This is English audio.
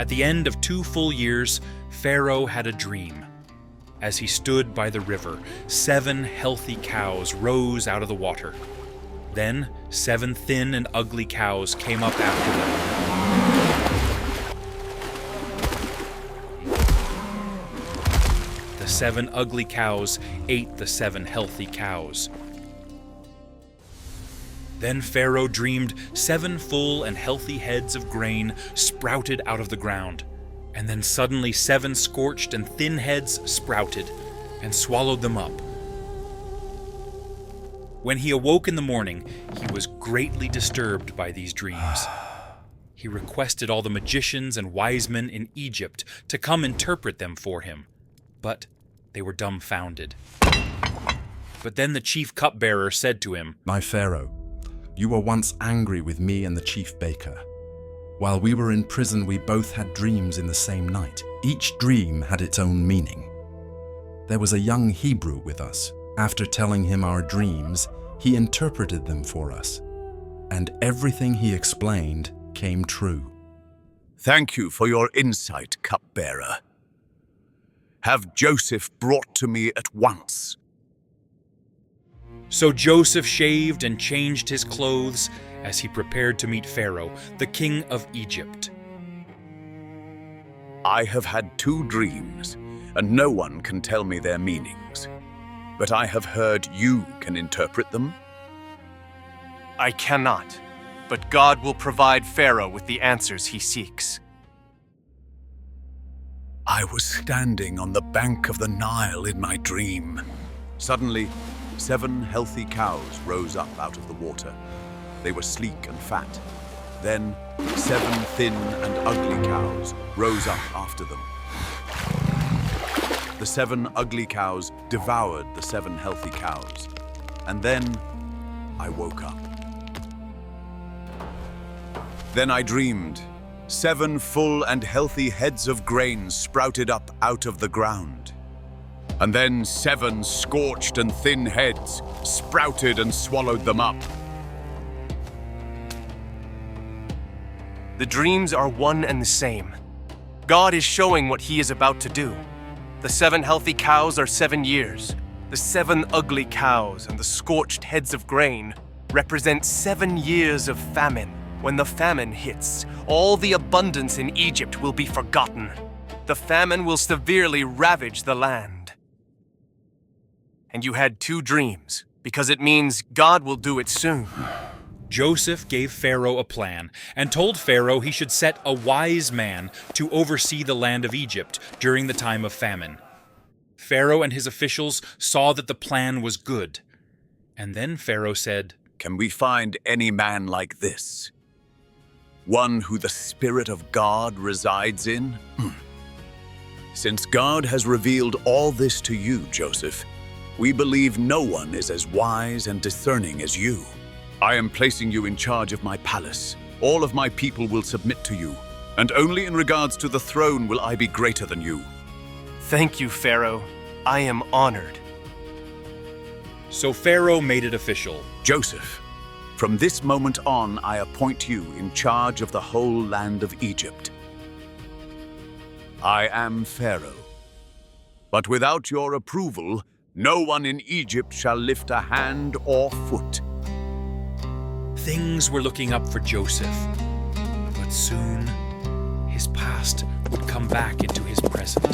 At the end of 2 full years, Pharaoh had a dream. As he stood by the river, 7 healthy cows rose out of the water. Then 7 thin and ugly cows came up after them. The 7 ugly cows ate the 7 healthy cows. Then Pharaoh dreamed 7 full and healthy heads of grain sprouted out of the ground. And then suddenly 7 scorched and thin heads sprouted and swallowed them up. When he awoke in the morning, he was greatly disturbed by these dreams. He requested all the magicians and wise men in Egypt to come interpret them for him, but they were dumbfounded. But then the chief cupbearer said to him, "My Pharaoh, you were once angry with me and the chief baker. While we were in prison, we both had dreams in the same night. Each dream had its own meaning. There was a young Hebrew with us. After telling him our dreams, he interpreted them for us, and everything he explained came true." Thank you for your insight, cupbearer. Have Joseph brought to me at once. So Joseph shaved and changed his clothes as he prepared to meet Pharaoh, the king of Egypt. I have had 2 dreams, and no one can tell me their meanings. But I have heard you can interpret them. I cannot, but God will provide Pharaoh with the answers he seeks. I was standing on the bank of the Nile in my dream. Suddenly, 7 healthy cows rose up out of the water. They were sleek and fat. Then 7 thin and ugly cows rose up after them. The 7 ugly cows devoured the 7 healthy cows. And then I woke up. Then I dreamed 7 full and healthy heads of grain sprouted up out of the ground. And then 7 scorched and thin heads sprouted and swallowed them up. The dreams are one and the same. God is showing what he is about to do. The 7 healthy cows are 7 years. The 7 ugly cows and the scorched heads of grain represent 7 years of famine. When the famine hits, all the abundance in Egypt will be forgotten. The famine will severely ravage the land. And you had 2 dreams, because it means God will do it soon. Joseph gave Pharaoh a plan and told Pharaoh he should set a wise man to oversee the land of Egypt during the time of famine. Pharaoh and his officials saw that the plan was good. And then Pharaoh said, Can we find any man like this? One who the Spirit of God resides in? Since God has revealed all this to you, Joseph, we believe no one is as wise and discerning as you. I am placing you in charge of my palace. All of my people will submit to you, and only in regards to the throne will I be greater than you. Thank you, Pharaoh. I am honored. So Pharaoh made it official. Joseph, from this moment on, I appoint you in charge of the whole land of Egypt. I am Pharaoh, but without your approval, no one in Egypt shall lift a hand or foot. Things were looking up for Joseph, but soon his past would come back into his present.